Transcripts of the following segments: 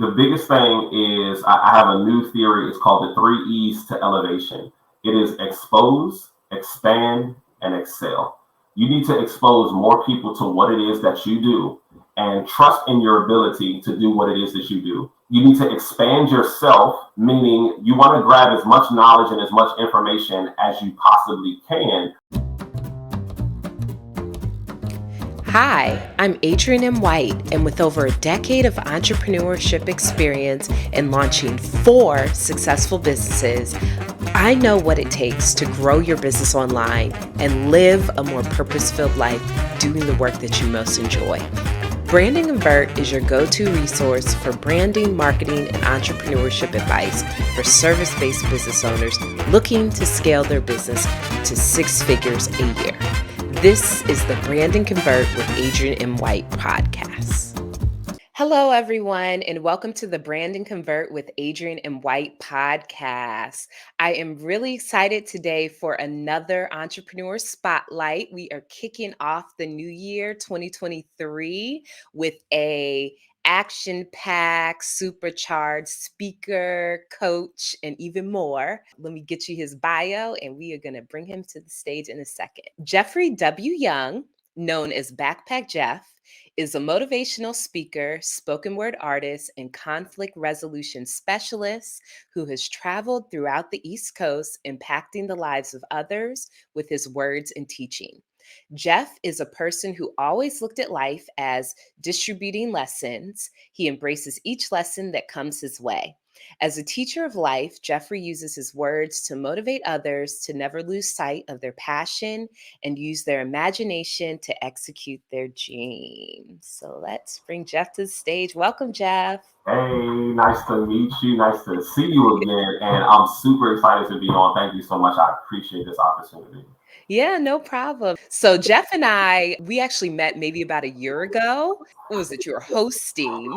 The biggest thing is I have a new theory. It's called the 3 E's to elevation. It is expose, expand, and excel. You need to expose more people to what it is that you do and trust in your ability to do what it is that you do. You need to expand yourself, meaning you want to grab as much knowledge and as much information as you possibly can. Hi, I'm Adrian M. White, and with over a decade of entrepreneurship experience in launching 4 successful businesses, I know what it takes to grow your business online and live a more purpose-filled life doing the work that you most enjoy. Branding Convert is your go-to resource for branding, marketing, and entrepreneurship advice for service-based business owners looking to scale their business to 6 figures a year. This is the Branding Convert with Adrian M. White podcast. Hello, everyone, and welcome to the Branding Convert with Adrian M. White podcast. I am really excited today for another entrepreneur spotlight. We are kicking off the new year 2023 with a action-packed, supercharged speaker, coach, and even more. Let me get you his bio, and we are going to bring him to the stage in a second. Jeffrey W. Young, known as Backpack Jeff, is a motivational speaker, spoken word artist, and conflict resolution specialist who has traveled throughout the East Coast, impacting the lives of others with his words and teaching. Jeff is a person who always looked at life as distributing lessons. He embraces each lesson that comes his way. As a teacher of life, Jeffrey uses his words to motivate others to never lose sight of their passion and use their imagination to execute their dreams. So let's bring Jeff to the stage. Welcome, Jeff. Hey, nice to meet you. Nice to see you again. And I'm super excited to be on. Thank you so much. I appreciate this opportunity. Yeah, no problem. So Jeff and we actually met maybe about a year ago. What was it? You were hosting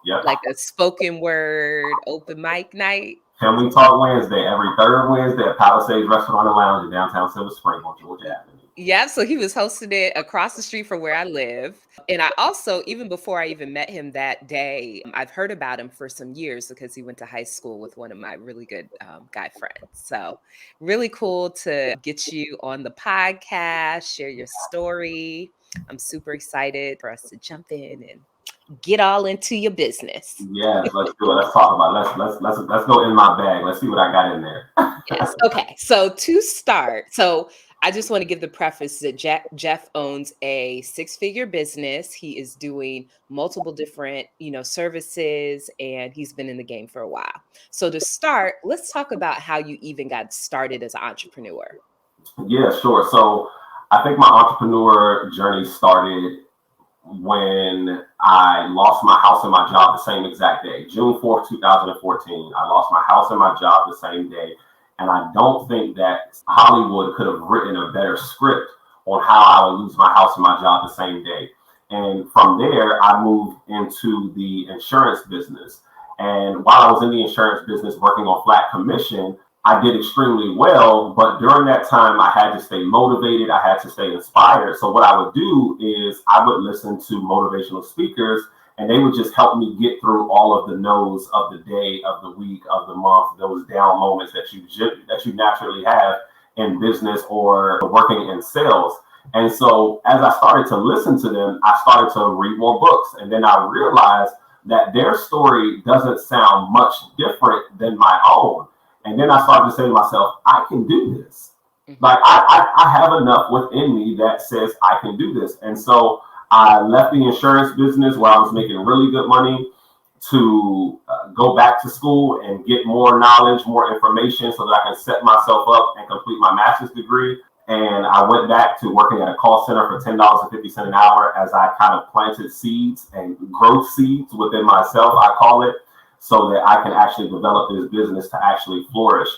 Yep. like a spoken word open mic night. Can We Talk Wednesday, every third Wednesday at Palisades Restaurant and Lounge in downtown Silver Spring on Georgia Avenue. Yeah, so he was hosting it across the street from where I live. And I also, even before I even met him that day, I've heard about him for some years because he went to high school with one of my really good guy friends. So really cool to get you on the podcast, share your story. I'm super excited for us to jump in and get all into your business. Yes, let's do it. Let's talk about it. Let's go in my bag. Let's see what I got in there. Yes. Okay. So to start, I just want to give the preface that Jeff owns a 6-figure business. He is doing multiple different, services, and he's been in the game for a while. So to start, let's talk about how you even got started as an entrepreneur. Yeah, sure. So I think my entrepreneur journey started when I lost my house and my job the same exact day. June 4th, 2014, I lost my house and my job the same day. And I don't think that Hollywood could have written a better script on how I would lose my house and my job the same day. And from there, I moved into the insurance business. And while I was in the insurance business working on flat commission, I did extremely well. But during that time, I had to stay motivated. I had to stay inspired. So what I would do is I would listen to motivational speakers, and they would just help me get through all of the no's of the day, of the week, of the month, those down moments that you naturally have in business or working in sales. And so as I started to listen to them, I started to read more books. And then I realized that their story doesn't sound much different than my own. And then I started to say to myself, I can do this. Like I have enough within me that says I can do this. And so I left the insurance business where I was making really good money to go back to school and get more knowledge, more information so that I can set myself up and complete my master's degree. And I went back to working at a call center for $10.50 an hour as I kind of planted seeds and growth seeds within myself, I call it, so that I can actually develop this business to actually flourish.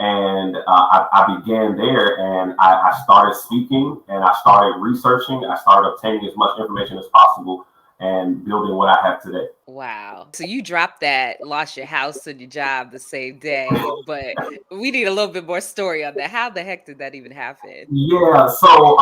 And I began there, and I started speaking, and I started researching. I started obtaining as much information as possible and building what I have today. Wow. So you dropped that, lost your house and your job the same day, but we need a little bit more story on that. How the heck did that even happen? Yeah, so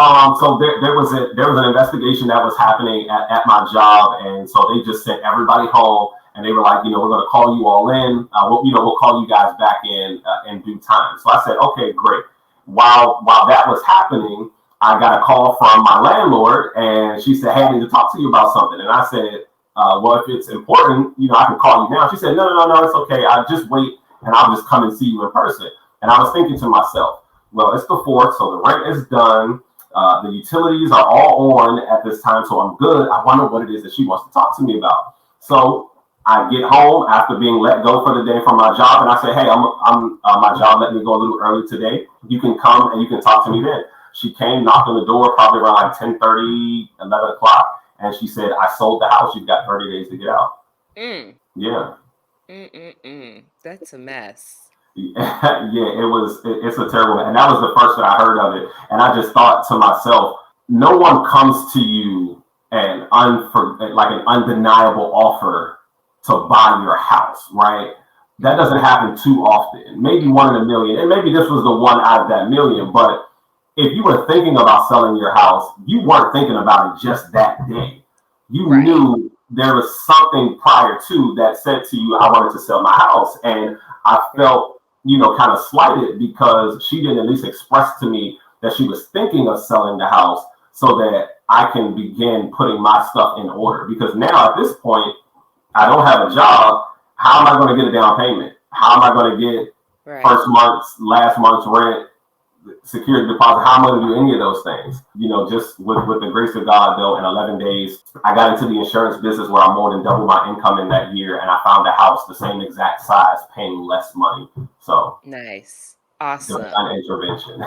there was an investigation that was happening at my job, and so they just sent everybody home. And they were like, we're going to call you all in. We'll call you guys back in due time. So I said, okay, great. While that was happening, I got a call from my landlord, and she said, hey, I need to talk to you about something. And I said, well, if it's important, I can call you now. She said, no, it's okay. I'll just wait, and I'll just come and see you in person. And I was thinking to myself, well, it's the 4th, so the rent is done. The utilities are all on at this time, so I'm good. I wonder what it is that she wants to talk to me about. So I get home after being let go for the day from my job, and I say, hey, my job let me go a little early today. You can come and you can talk to me then. She came, knocked on the door, probably around like 10:30, 11 o'clock, and she said, I sold the house. You've got 30 days to get out. Yeah. That's a mess. Yeah, it's a terrible, and that was the first that I heard of it. And I just thought to myself, no one comes to you and like an undeniable offer to buy your house, right? That doesn't happen too often. Maybe 1 in a million, and maybe this was the one out of that million. But if you were thinking about selling your house, you weren't thinking about it just that day. You knew there was something prior to that said to you, I wanted to sell my house. And I felt, kind of slighted because she didn't at least express to me that she was thinking of selling the house so that I can begin putting my stuff in order. Because now at this point, I don't have a job. How am I going to get a down payment? How am I going to get first month's, last month's rent, security deposit? How am I going to do any of those things? Just with the grace of God, though, in 11 days, I got into the insurance business where I more than doubled my income in that year. And I found a house the same exact size, paying less money. So nice. Awesome. An intervention.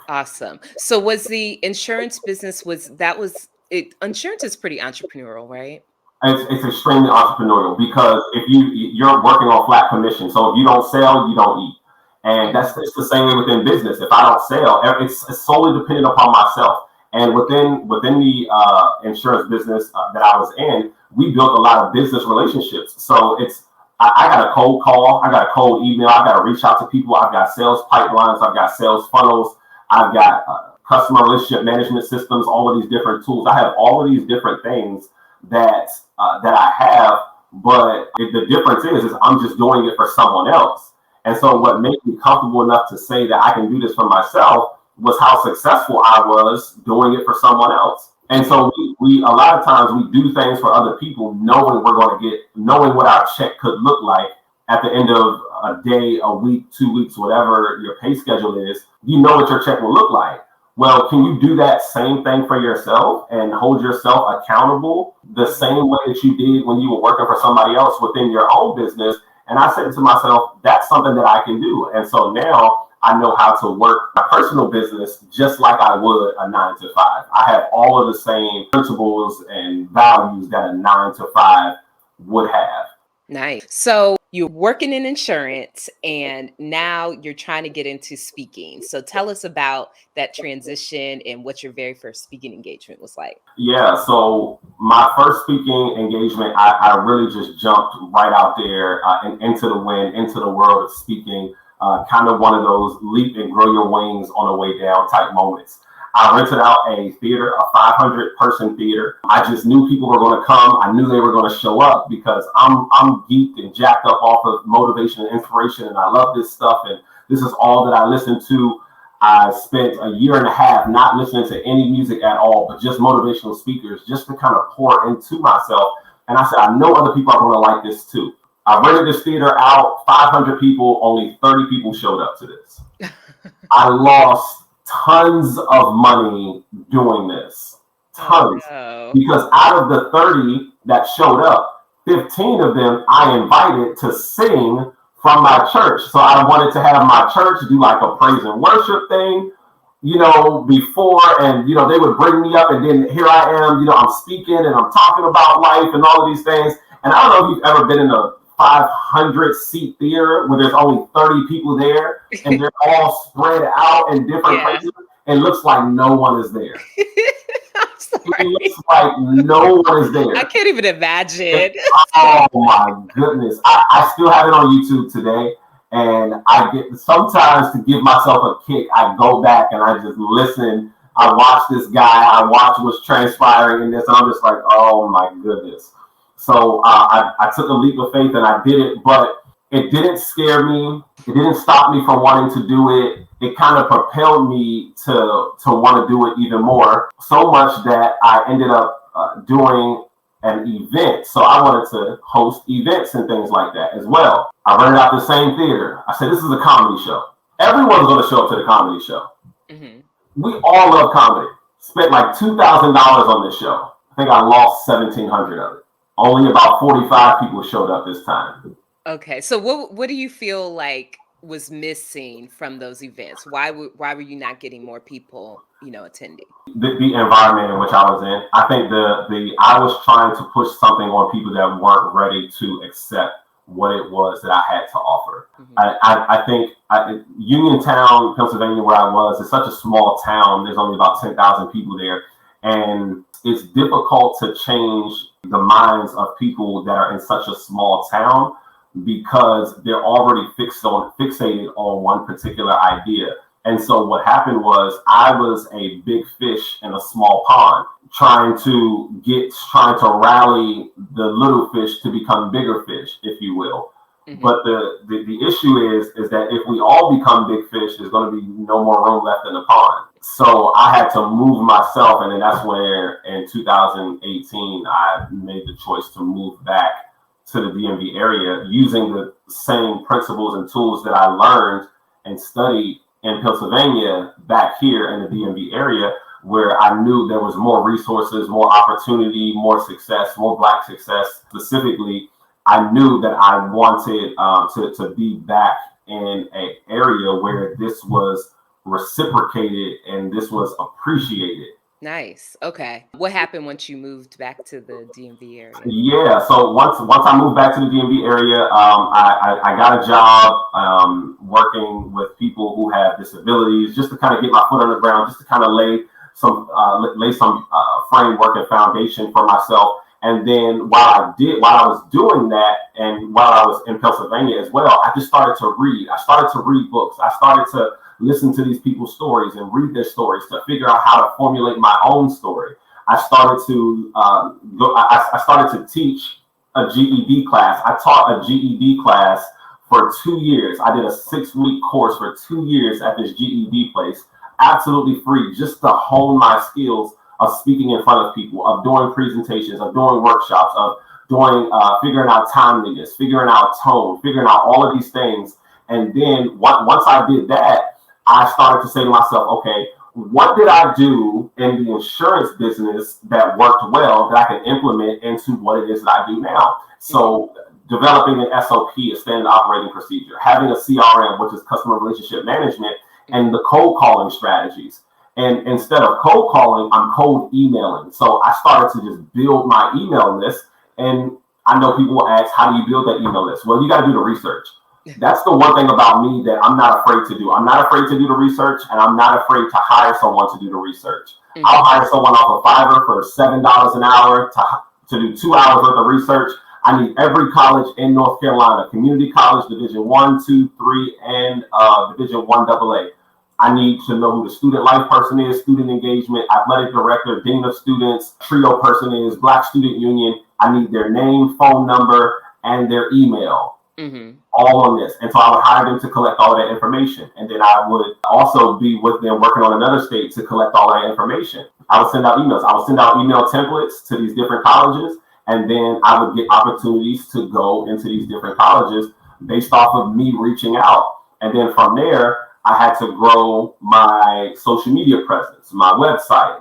Awesome. So was the insurance business, insurance is pretty entrepreneurial, right? It's extremely entrepreneurial because if you're working on flat commission. So if you don't sell, you don't eat. And it's the same way within business. If I don't sell, it's solely dependent upon myself. And within the insurance business that I was in, we built a lot of business relationships. So I got a cold call, I got a cold email, I got to reach out to people. I've got sales pipelines, I've got sales funnels, I've got customer relationship management systems, all of these different tools. I have all of these different things that I have, but the difference is I'm just doing it for someone else. And so what made me comfortable enough to say that I can do this for myself was how successful I was doing it for someone else. And so we a lot of times we do things for other people, knowing what our check could look like at the end of a day, a week, 2 weeks, whatever your pay schedule is. You know what your check will look like. Well, can you do that same thing for yourself and hold yourself accountable the same way that you did when you were working for somebody else within your own business? And I said to myself, that's something that I can do. And so now I know how to work my personal business just like I would a 9 to 5. I have all of the same principles and values that a 9 to 5 would have. Nice. So you're working in insurance and now you're trying to get into speaking. So tell us about that transition and what your very first speaking engagement was like. Yeah, so my first speaking engagement, I really just jumped right out there and into the wind, into the world of speaking, kind of one of those leap and grow your wings on the way down type moments. I rented out a theater, a 500-person theater. I just knew people were going to come. I knew they were going to show up because I'm geeked and jacked up off of motivation and inspiration, and I love this stuff, and this is all that I listen to. I spent a year and a half not listening to any music at all, but just motivational speakers, just to kind of pour into myself. And I said, I know other people are going to like this too. I rented this theater out, 500 people, only 30 people showed up to this. I lost tons of money doing this. Tons. Oh, no. Because out of the 30 that showed up, 15 of them I invited to sing from my church. So I wanted to have my church do like a praise and worship thing, before, and, they would bring me up, and then here I am, I'm speaking and I'm talking about life and all of these things. And I don't know if you've ever been in a 500-seat theater where there's only 30 people there and they're all spread out in different places. It looks like no one is there. It looks like no one is there. I can't even imagine. Oh my goodness. I still have it on YouTube today, and I get sometimes, to give myself a kick, I go back and I just listen. I watch this guy, I watch what's transpiring in this, and I'm just like, oh my goodness. So I took a leap of faith and I did it, but it didn't scare me. It didn't stop me from wanting to do it. It kind of propelled me to want to do it even more, so much that I ended up doing an event. So I wanted to host events and things like that as well. I rented out the same theater. I said, this is a comedy show. Everyone's going to show up to the comedy show. Mm-hmm. We all love comedy. Spent like $2,000 on this show. I think I lost $1,700 of it. Only about 45 people showed up this time. Okay, so what do you feel like was missing from those events? Why were you not getting more people, attending? The environment in which I was in. I think I was trying to push something on people that weren't ready to accept what it was that I had to offer. Mm-hmm. I think Uniontown, Pennsylvania, where I was, is such a small town. There's only about 10,000 people there. And it's difficult to change the minds of people that are in such a small town because they're already fixated on one particular idea. And so what happened was I was a big fish in a small pond, trying to rally the little fish to become bigger fish, if you will. Mm-hmm. But the issue is that if we all become big fish, there's going to be no more room left in the pond. So I had to move myself. And then that's where in 2018, I made the choice to move back to the DMV area using the same principles and tools that I learned and studied in Pennsylvania back here in the DMV area, where I knew there was more resources, more opportunity, more success, more Black success. Specifically, I knew that I wanted to be back in an area where this was reciprocated and this was appreciated. Nice. Okay. What happened once you moved back to the DMV area? Yeah. So once I moved back to the DMV area, I got a job working with people who have disabilities, just to kind of get my foot on the ground, just to kind of lay some framework and foundation for myself. And then while I was doing that, and while I was in Pennsylvania as well, I just started to read. I started to read books. I started to listen to these people's stories and read their stories to figure out how to formulate my own story. I started to I started to teach a GED class. I taught a GED class for 2 years. I did a 6-week course for 2 years at this GED place, absolutely free, just to hone my skills of speaking in front of people, of doing presentations, of doing workshops, of doing figuring out timeliness, figuring out tone, figuring out all of these things. And then once I did that, I started to say to myself, okay, what did I do in the insurance business that worked well that I can implement into what it is that I do now? So developing an SOP, a standard operating procedure, having a CRM, which is customer relationship management, and the cold calling strategies. And instead of cold calling, I'm cold emailing. So I started to just build my email list. And I know people will ask, how do you build that email list? Well, you got to do the research. That's the one thing about me that I'm not afraid to do. I'm not afraid to do the research, and I'm not afraid to hire someone to do the research. Mm-hmm. I'll hire someone off of Fiverr for $7 an hour to do 2 hours worth of research. I need every college in North Carolina, community college, Division 1, 2, 3, and Division 1 AA. I need to know who the student life person is, student engagement, athletic director, dean of students, trio person is, Black Student Union. I need their name, phone number, and their email. Mm-hmm. All on this. And so I would hire them to collect all of that information. And then I would also be with them working on another state to collect all that information. I would send out emails. I would send out email templates to these different colleges. And then I would get opportunities to go into these different colleges based off of me reaching out. And then from there, I had to grow my social media presence, my website,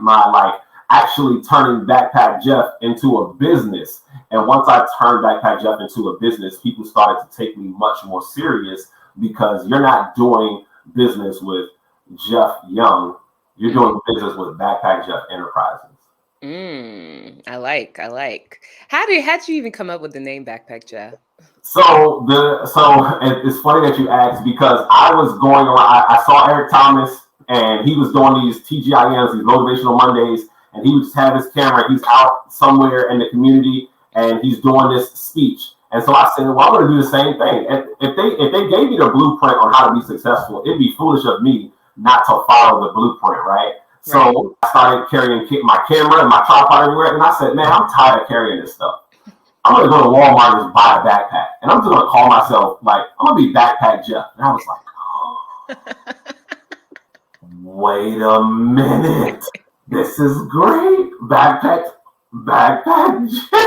actually turning Backpack Jeff into a business. And once I turned Backpack Jeff into a business, people started to take me much more serious, because you're not doing business with Jeff Young. You're doing business with Backpack Jeff Enterprises. I like. How did you even come up with the name Backpack Jeff? So it's funny that you asked, because I was going around. I saw Eric Thomas, and he was doing these TGIMs, these Motivational Mondays, and he would just have his camera. He's out somewhere in the community, and he's doing this speech. And so I said, well, I'm going to do the same thing. And if they gave me the blueprint on how to be successful, it'd be foolish of me not to follow the blueprint, right? So I started carrying my camera and my tripod everywhere, and I said, man, I'm tired of carrying this stuff. I'm going to go to Walmart and just buy a backpack. And I'm just going to call myself, like, I'm going to be Backpack Jeff. And I was like, oh, wait a minute. This is great. Backpack Jeff.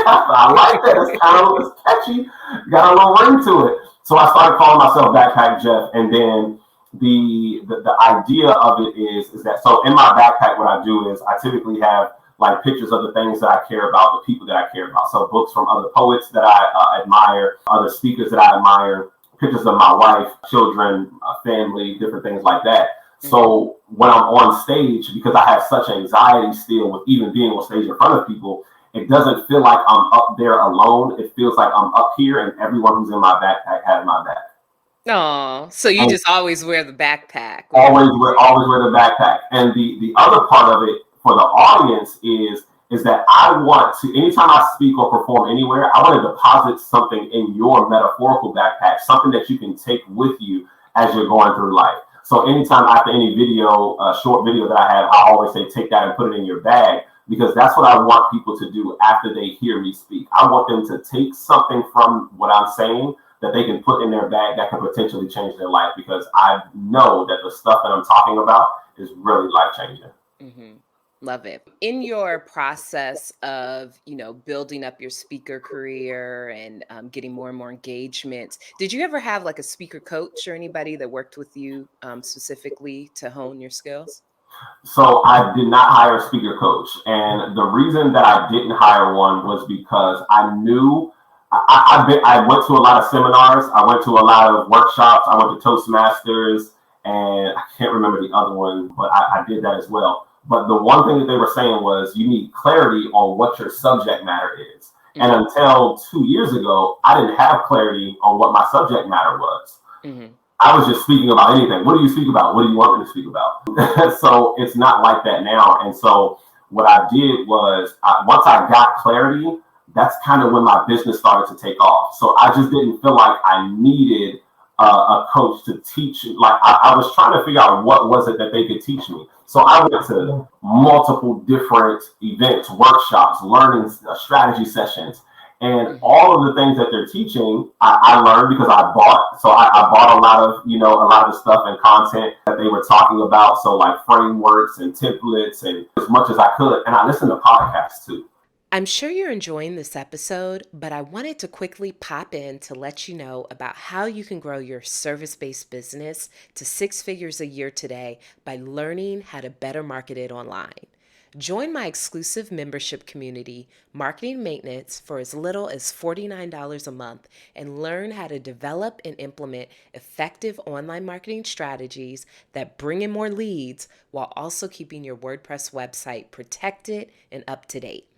I like that. It's catchy. Got a little ring to it. So I started calling myself Backpack Jeff. And then the idea of it is that, so in my backpack, what I do is I typically have like pictures of the things that I care about, the people that I care about. So books from other poets that I admire, other speakers that I admire, pictures of my wife, children, family, different things like that. So when I'm on stage, because I have such anxiety still with even being on stage in front of people, it doesn't feel like I'm up there alone. It feels like I'm up here and everyone who's in my backpack has my back. Oh, so you just always wear the backpack. Always wear the backpack. And the other part of it for the audience is that I want to, anytime I speak or perform anywhere, I want to deposit something in your metaphorical backpack, something that you can take with you as you're going through life. So anytime after any video, short video that I have, I always say, take that and put it in your bag, because that's what I want people to do after they hear me speak. I want them to take something from what I'm saying that they can put in their bag that can potentially change their life, because I know that the stuff that I'm talking about is really life-changing. Mm-hmm. Love it. In your process of, building up your speaker career and getting more and more engagements, did you ever have like a speaker coach or anybody that worked with you specifically to hone your skills? So I did not hire a speaker coach. And the reason that I didn't hire one was because I knew I went to a lot of seminars. I went to a lot of workshops. I went to Toastmasters, and I can't remember the other one, but I did that as well. But the one thing that they were saying was you need clarity on what your subject matter is. Mm-hmm. And until 2 years ago, I didn't have clarity on what my subject matter was. Mm-hmm. I was just speaking about anything. What do you speak about? What do you want me to speak about? So it's not like that now. And so what I did was once I got clarity, that's kind of when my business started to take off. So I just didn't feel like I needed a coach to teach. Like I was trying to figure out what was it that they could teach me. So I went to multiple different events, workshops, learning strategy sessions, and all of the things that they're teaching, I learned because I bought. So I bought a lot of the stuff and content that they were talking about. So like frameworks and templates and as much as I could. And I listened to podcasts too. I'm sure you're enjoying this episode, but I wanted to quickly pop in to let you know about how you can grow your service-based business to 6 figures a year today by learning how to better market it online. Join my exclusive membership community, Marketing Maintenance, for as little as $49 a month and learn how to develop and implement effective online marketing strategies that bring in more leads while also keeping your WordPress website protected and up to date.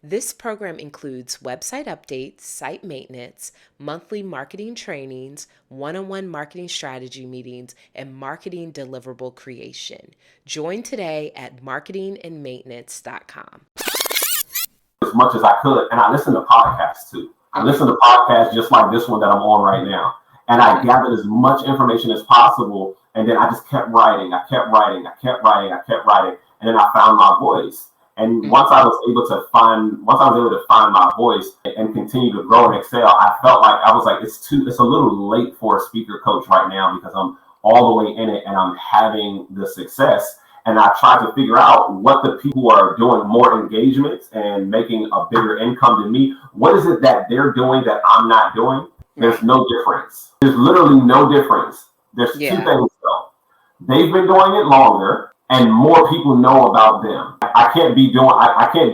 This program includes website updates, site maintenance, monthly marketing trainings, one-on-one marketing strategy meetings, and marketing deliverable creation. Join today at marketingandmaintenance.com. As much as I could, and I listen to podcasts too. I listen to podcasts just like this one that I'm on right now. And I gathered as much information as possible, and then I just kept writing. And then I found my voice. And once I was able to find my voice and continue to grow and excel, I felt like it's a little late for a speaker coach right now because I'm all the way in it and I'm having the success. And I tried to figure out what the people who are doing more engagements and making a bigger income than me, what is it that they're doing that I'm not doing? There's no difference. There's literally no difference. There's 2 things though. They've been doing it longer, and more people know about them. I can't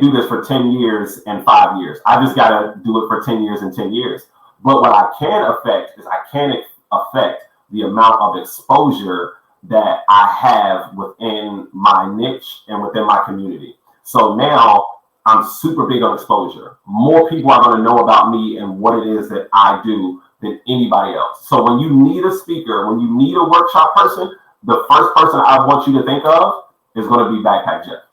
do this for 10 years and 5 years. I just got to do it for 10 years and 10 years. But what I can affect is I can affect the amount of exposure that I have within my niche and within my community. So now I'm super big on exposure. More people are going to know about me and what it is that I do than anybody else. So when you need a speaker, when you need a workshop person, the first person I want you to think of is going to be Backpack Jeff.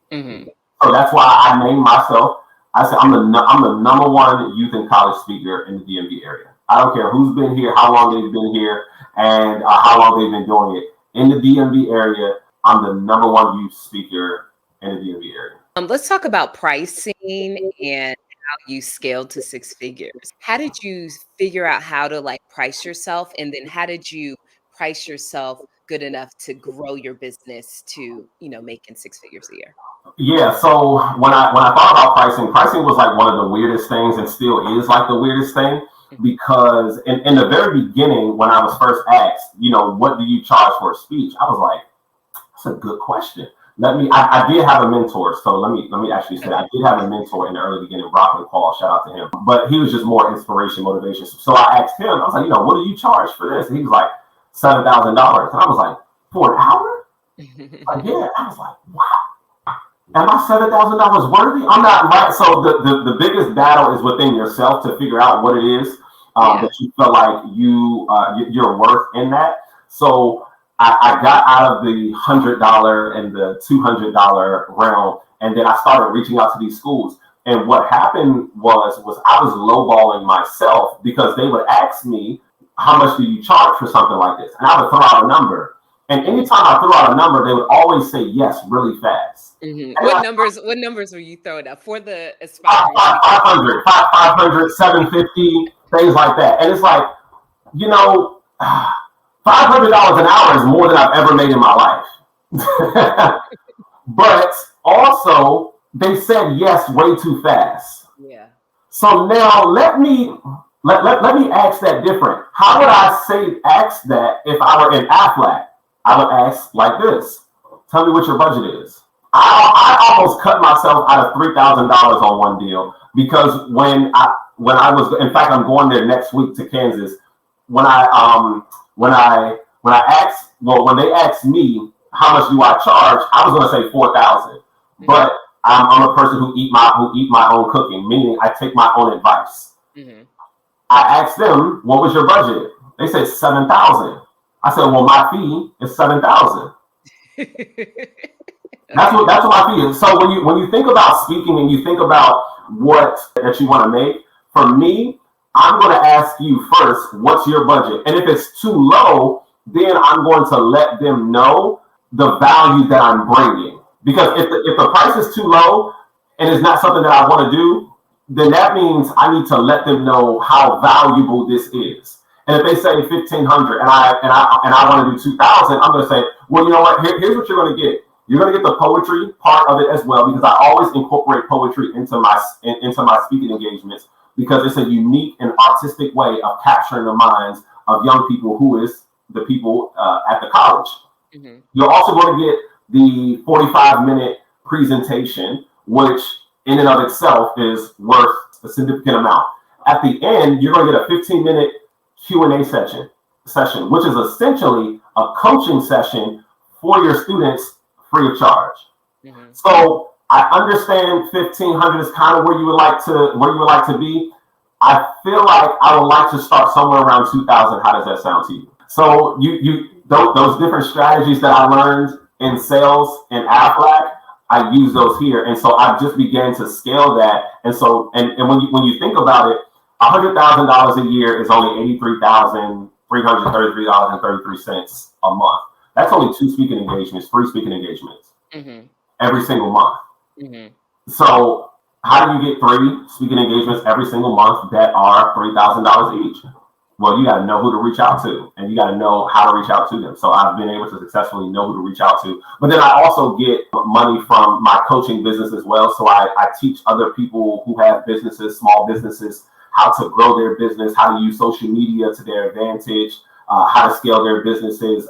Mm-hmm. So that's why I named myself. I said I'm the number 1 youth and college speaker in the DMV area. I don't care who's been here, how long they've been here, and how long they've been doing it. In the DMV area, I'm the number 1 youth speaker in the DMV area. Let's talk about pricing and you scaled to six figures. How did you figure out how to like price yourself? And then how did you price yourself good enough to grow your business to, making six figures a year? Yeah, so when I thought about pricing was like one of the weirdest things and still is like the weirdest thing because in the very beginning when I was first asked, what do you charge for a speech? I was like, that's a good question. I did have a mentor, so let me actually say I did have a mentor in the early beginning, Brockman Paul, shout out to him. But he was just more inspiration, motivation. So I asked him, I was like, what do you charge for this? And he was like, $7,000. And I was like, for an hour? Like, yeah. I was like, wow. Am I $7,000 worthy? I'm not right. So the biggest battle is within yourself to figure out what it is that you feel like you're worth in that. So I got out of the $100 and the $200 realm, and then I started reaching out to these schools. And what happened was I was lowballing myself because they would ask me, how much do you charge for something like this? And I would throw out a number. And anytime I threw out a number, they would always say yes really fast. Mm-hmm. What numbers were you throwing out for the aspiring? 500, 750, things like that. And it's like, $500 an hour is more than I've ever made in my life. But also, they said yes way too fast. Yeah. So now let me ask that different. How would I ask that if I were in Aflac? I would ask like this. Tell me what your budget is. I almost cut myself out of $3,000 on one deal because when I was, in fact, I'm going there next week to Kansas. When they asked me how much do I charge, I was going to say $4,000. But I'm a person who eat my own cooking, meaning I take my own advice. Mm-hmm. I asked them, what was your budget? They said $7,000. I said, well, my fee is $7,000. That's what my fee is. So when you think about speaking and you think about what that you want to make, for me, I'm going to ask you first, what's your budget? And if it's too low, then I'm going to let them know the value that I'm bringing. Because if the price is too low and it's not something that I want to do, then that means I need to let them know how valuable this is. And if they say 1,500 and I want to do 2,000, I'm going to say, well, you know what? Here's what you're going to get. You're going to get the poetry part of it as well, because I always incorporate poetry into my speaking engagements, because it's a unique and artistic way of capturing the minds of young people, who is the people at the college. Mm-hmm. You're also going to get the 45-minute presentation, which in and of itself is worth a significant amount. At the end, you're going to get a 15-minute Q&A session, which is essentially a coaching session for your students free of charge. Mm-hmm. So I understand 1,500 is kind of where you would like to be. I feel like I would like to start somewhere around 2,000. How does that sound to you? So those different strategies that I learned in sales in Aflac, I use those here, and so I just began to scale that. And so and when you think about it, $100,000 a year is only $83,333.33 a month. That's only 2 speaking engagements, 3 speaking engagements, mm-hmm. every single month. Mm-hmm. So how do you get 3 speaking engagements every single month that are $3,000 each? Well, you got to know who to reach out to, and you got to know how to reach out to them. So I've been able to successfully know who to reach out to. But then I also get money from my coaching business as well. So I teach other people who have businesses, small businesses, how to grow their business, how to use social media to their advantage, how to scale their businesses,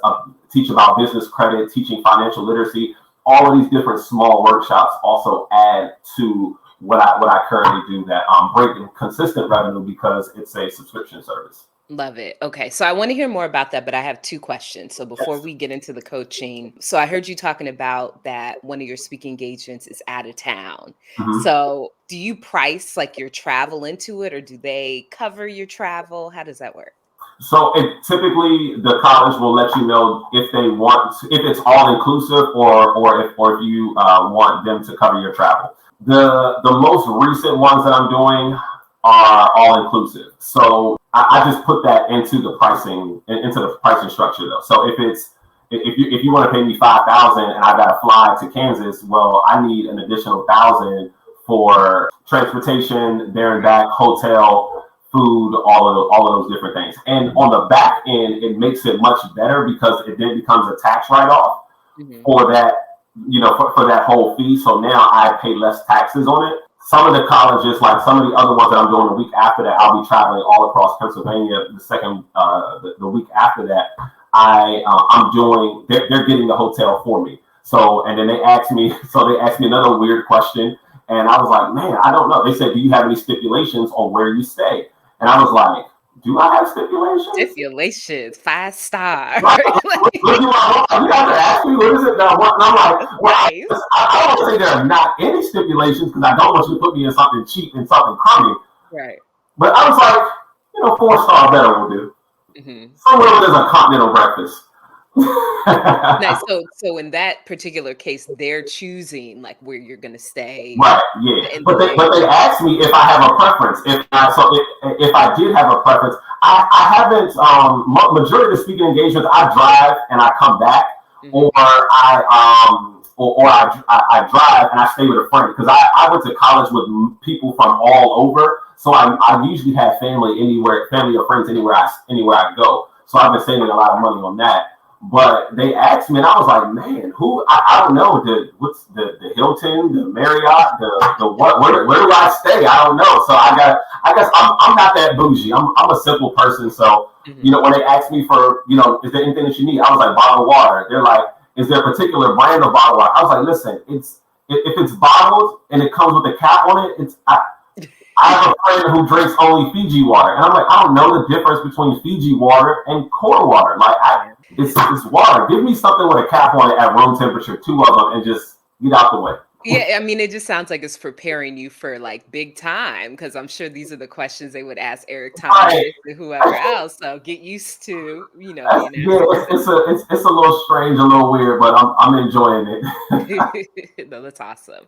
teach about business credit, teaching financial literacy. All of these different small workshops also add to what I currently do that bring consistent revenue because it's a subscription service. Love it. Okay. So I want to hear more about that, but I have 2 questions. So before we get into the coaching, so I heard you talking about that one of your speaking engagements is out of town. Mm-hmm. So do you price like your travel into it, or do they cover your travel? How does that work? So typically the college will let you know if they want to, if it's all inclusive or if you want them to cover your travel. The most recent ones that I'm doing are all inclusive. So I just put that into the pricing structure though. So if you want to pay me $5,000 and I got to fly to Kansas, well, I need an additional $1,000 for transportation, there and back, hotel, food, all of those different things. And on the back end, it makes it much better because it then becomes a tax write-off for that, for that whole fee. So now I pay less taxes on it. Some of the colleges, like some of the other ones that I'm doing the week after that, I'll be traveling all across Pennsylvania. The week after that, they're getting the hotel for me. So, and then they asked me another weird question. And I was like, man, I don't know. They said, do you have any stipulations on where you stay? And I was like, do I have stipulations? Stipulations, 5-star. Right. You guys are asking me, what is it now? And I'm like, well, I don't say there are not any stipulations because I don't want you to put me in something cheap and something crummy. Right. But I was like, 4-star better will do. Somewhere where there's a continental breakfast. Nice. So in that particular case, they're choosing like where you're going to stay. Right. Yeah. But they asked me if I have a preference. If I did have a preference, I haven't. Majority of the speaking engagements, I drive and I come back, or I drive and I stay with a friend because I went to college with people from all over. So I usually have family or friends anywhere I go. So I've been saving a lot of money on that. But they asked me, and I was like, man, I don't know. What's the Hilton, the Marriott, the what? Where do I stay? I don't know. So I guess I'm not that bougie. I'm a simple person. So when they asked me for is there anything that you need? I was like, bottled water. They're like, is there a particular brand of bottled water? I was like, listen, if it's bottled and it comes with a cap on it, I have a friend who drinks only Fiji water, and I'm like, I don't know the difference between Fiji water and core water. Like, it's water. Give me something with a cap on it at room temperature, 2 of them, and just get out the way. Yeah, I mean, it just sounds like it's preparing you for like big time because I'm sure these are the questions they would ask Eric Thomas and whoever else. So get used to, being it's a little strange, a little weird, but I'm enjoying it. No, that's awesome.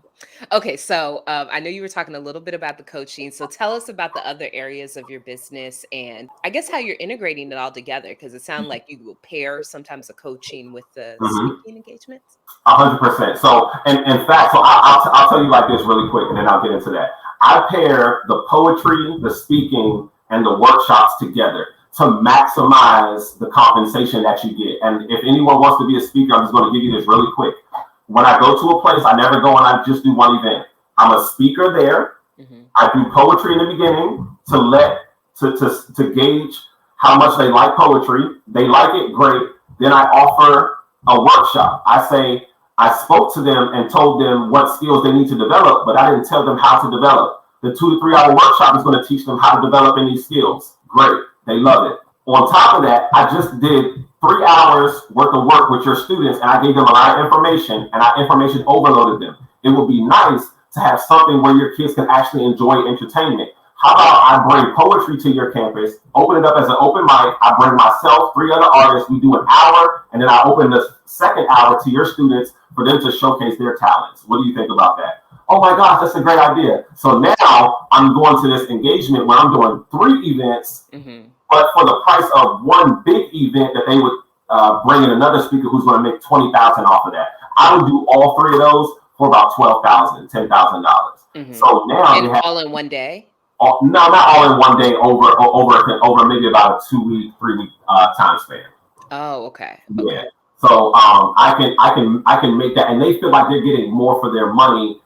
Okay, so I know you were talking a little bit about the coaching. So tell us about the other areas of your business and I guess how you're integrating it all together because it sounds like you will pair sometimes the coaching with the speaking engagements. 100%. So, in fact, I'll tell you like this really quick, and then I'll get into that. I pair the poetry, the speaking, and the workshops together to maximize the compensation that you get. And if anyone wants to be a speaker, I'm just going to give you this really quick. When I go to a place, I never go and I just do one event. I'm a speaker there. I do poetry in the beginning to gauge how much they like poetry. They like it, great. Then I offer a workshop. I spoke to them and told them what skills they need to develop, but I didn't tell them how to develop. The 2 to 3 hour workshop is going to teach them how to develop any skills. Great. They love it. On top of that, I just did 3 hours worth of work with your students and I gave them a lot of information and I information overloaded them. It would be nice to have something where your kids can actually enjoy entertainment. How about I bring poetry to your campus, open it up as an open mic. I bring myself, 3 other artists. We do an hour, and then I open the second hour to your students for them to showcase their talents. What do you think about that? Oh my gosh, that's a great idea. So now I'm going to this engagement where I'm doing 3 events, but for the price of one big event that they would bring in another speaker who's going to make $20,000 off of that. I would do all 3 of those for about $12,000, $10,000. So now all in one day. No, not all in one day. Over maybe about a 2-week, 3-week time span. Oh, okay. Yeah. So I can make that, and they feel like they're getting more for their money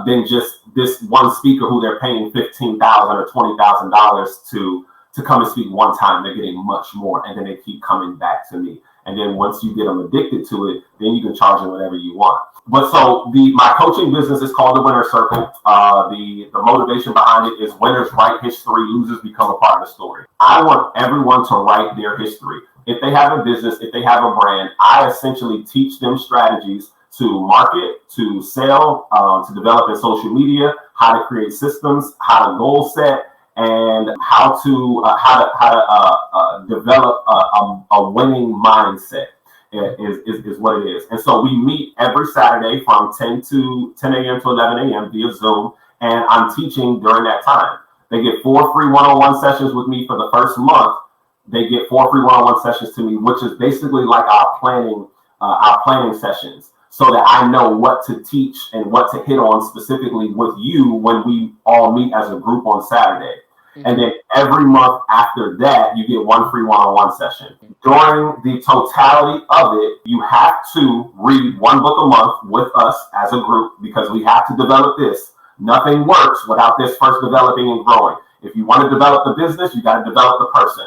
than just this one speaker who they're paying $15,000 or $20,000 to come and speak one time. They're getting much more, and then they keep coming back to me. And then once you get them addicted to it, then you can charge them whatever you want. But so my coaching business is called the Winner's Circle. The motivation behind it is winners write history, losers become a part of the story. I want everyone to write their history. If they have a business, if they have a brand, I essentially teach them strategies to market, to sell, to develop in social media, how to create systems, how to goal set, and how to develop a winning mindset is what it is. And so we meet every Saturday from 10 a.m. to 11 a.m. via Zoom, and I'm teaching during that time. They get 4 free one-on-one sessions with me for the first month. They get 4 free one-on-one sessions to me, which is basically like our planning sessions. so that I know what to teach and what to hit on specifically with you when we all meet as a group on Saturday. And then every month after that, you get one free one-on-one session. During the totality of it, you have to read one book a month with us as a group, because we have to develop this. Nothing works without this first developing and growing. If you want to develop the business, you got to develop the person.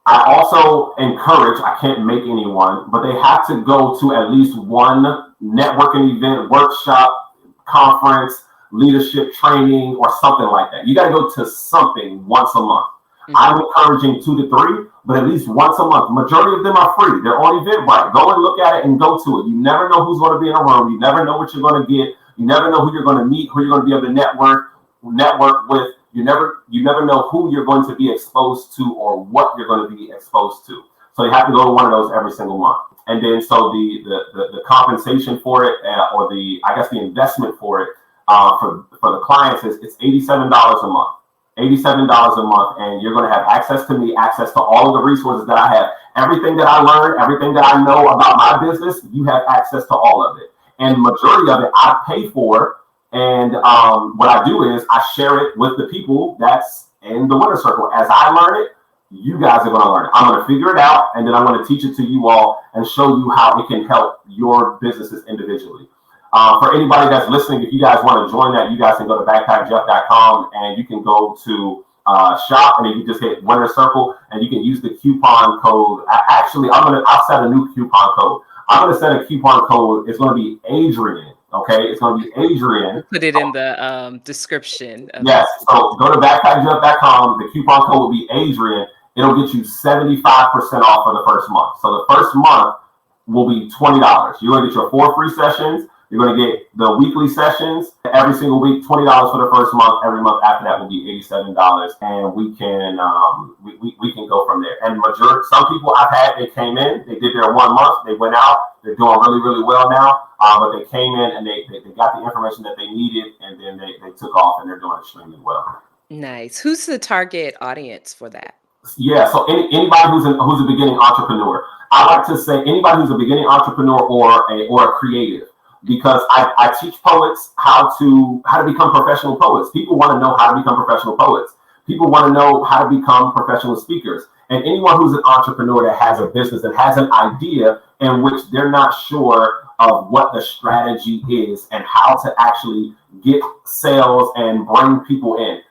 I also encourage, I can't make anyone, but they have to go to at least one networking event, workshop, conference, leadership training, or something like that. You got to go to something once a month. I'm encouraging 2 to 3, but at least once a month. Majority of them are free. They're on Eventbrite. Go and look at it and go to it. You never know who's going to be in a room. You never know what you're going to get. You never know who you're going to meet, who you're going to be able to network with. You never know who you're going to be exposed to or what you're going to be exposed to. So you have to go to one of those every single month. And then so the compensation for it, or the investment for it, for the clients is it's $87 a month. $87 a month, and you're going to have access to me, access to all of the resources that I have. Everything that I learned, everything that I know about my business, you have access to all of it. And majority of it I pay for. And what I do is I share it with the people that's in the winner circle. As I learn it, you guys are going to learn it. I'm going to figure it out, and then I'm going to teach it to you all and show you how it can help your businesses individually. For anybody that's listening, if you guys want to join that, you guys can go to backpackjeff.com and you can go to shop, and then you just hit winner circle, and you can use the coupon code. I'll set a new coupon code. I'm going to set a coupon code. It's going to be Adrian. Okay, it's going to be Adrian. Put it in the description. Yes, so go to backpackjeff.com. The coupon code will be Adrian. It'll get you 75% off for the first month. So the first month will be $20. You're going to get your 4 free sessions. You're going to get the weekly sessions every single week, $20 for the first month. Every month after that will be $87, and we can go from there. And some people I've had, they came in, they did their 1 month, they went out, they're doing really, really well now. But they came in and they got the information that they needed, and then they took off, and they're doing extremely well. Nice. Who's the target audience for that? Yeah, so anybody who's a beginning entrepreneur. I like to say anybody who's a beginning entrepreneur or a creative. Because I teach poets how to become professional poets. People want to know how to become professional poets. People want to know how to become professional speakers. And anyone who's an entrepreneur that has a business, that has an idea in which they're not sure of what the strategy is and how to actually get sales and bring people in.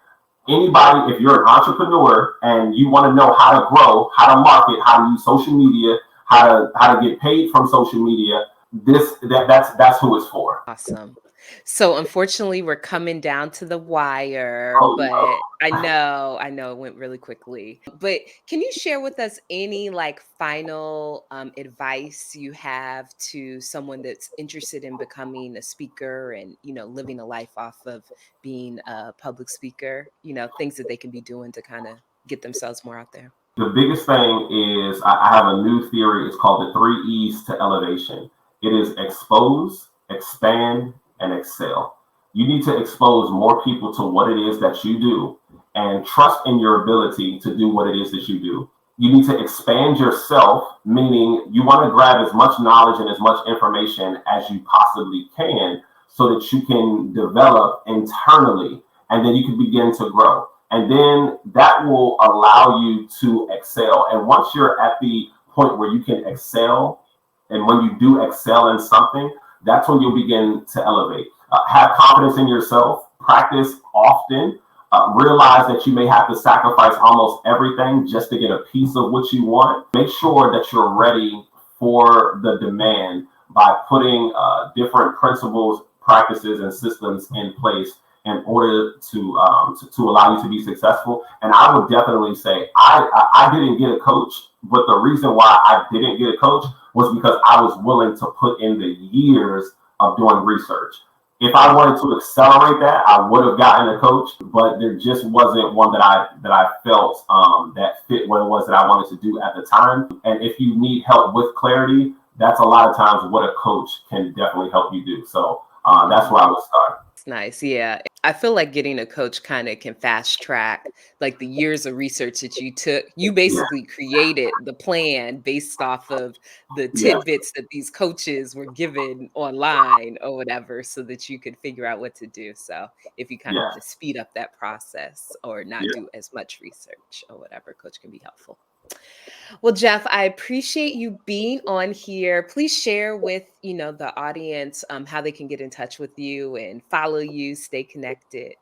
Anybody, if you're an entrepreneur and you want to know how to grow, how to market, how to use social media, how to get paid from social media, that's who it's for. Awesome. So unfortunately, we're coming down to the wire, but no. I know it went really quickly. But can you share with us any final advice you have to someone that's interested in becoming a speaker and, living a life off of being a public speaker, things that they can be doing to kind of get themselves more out there? The biggest thing is I have a new theory. It's called the 3 E's to elevation. It is expose, expand, and excel. You need to expose more people to what it is that you do and trust in your ability to do what it is that you do. You need to expand yourself, meaning you want to grab as much knowledge and as much information as you possibly can so that you can develop internally, and then you can begin to grow. And then that will allow you to excel. And once you're at the point where you can excel, and when you do excel in something, that's when you'll begin to elevate. Have confidence in yourself, practice often, realize that you may have to sacrifice almost everything just to get a piece of what you want. Make sure that you're ready for the demand by putting different principles, practices, and systems in place in order to allow you to be successful. And I would definitely say I didn't get a coach, but the reason why I didn't get a coach was because I was willing to put in the years of doing research. If I wanted to accelerate that, I would have gotten a coach, but there just wasn't one that I felt that fit what it was that I wanted to do at the time. And if you need help with clarity, that's a lot of times what a coach can definitely help you do. So that's where I would start. Nice. Yeah. I feel like getting a coach kind of can fast track like the years of research that you took. You Yeah, basically created the plan based off of the yeah, tidbits that these coaches were given online or whatever so that you could figure out what to do. So if you kind of yeah, want to speed up that process or not yeah. do as much research or whatever, coach can be helpful. Well, Jeff, I appreciate you being on here. Please share with, the audience how they can get in touch with you and follow you, stay connected.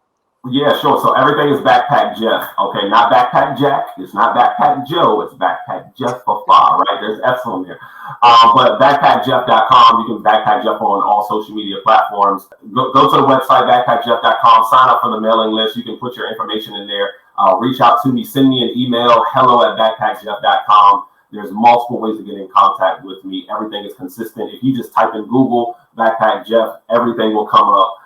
Yeah, sure. So everything is Backpack Jeff. Okay, not Backpack Jack. It's not Backpack Joe. It's Backpack Jeff for far, right? There's F's on there. But backpackjeff.com. You can backpack Jeff on all social media platforms. Go to the website, backpackjeff.com. Sign up for the mailing list. You can put your information in there. Reach out to me. Send me an email, hello@backpackjeff.com. There's multiple ways to get in contact with me. Everything is consistent. If you just type in Google Backpack Jeff, everything will come up.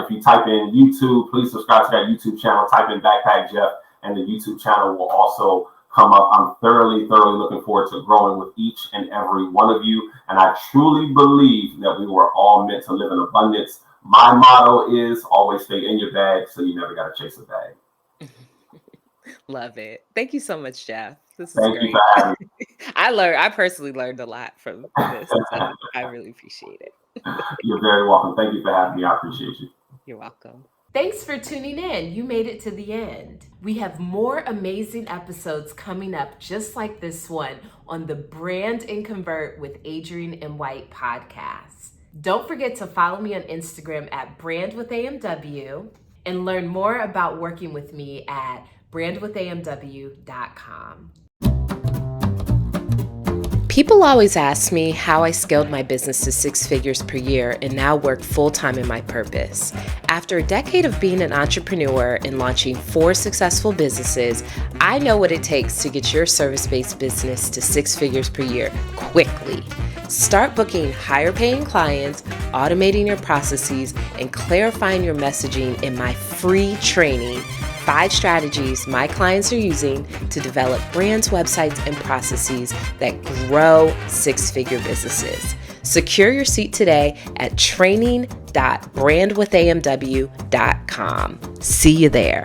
If you type in YouTube, please subscribe to that YouTube channel. Type in Backpack Jeff, and the YouTube channel will also come up. I'm thoroughly looking forward to growing with each and every one of you. And I truly believe that we were all meant to live in abundance. My motto is always stay in your bag so you never got to chase a bag. Love it. Thank you so much, Jeff. This is Thank you great. for having me. I personally learned a lot from this. So I really appreciate it. You're very welcome. Thank you for having me. I appreciate you. You're welcome. Thanks for tuning in. You made it to the end. We have more amazing episodes coming up just like this one on the Brand and Convert with Adrian and White podcast. Don't forget to follow me on Instagram at brandwithamw and learn more about working with me at brandwithamw.com. People always ask me how I scaled my business to 6 figures per year and now work full-time in my purpose. After a decade of being an entrepreneur and launching 4 successful businesses, I know what it takes to get your service-based business to 6 figures per year quickly. Start booking higher paying clients, automating your processes, and clarifying your messaging in my free training, 5 strategies my clients are using to develop brands, websites, and processes that grow 6-figure businesses. Secure your seat today at training.brandwithamw.com. See you there.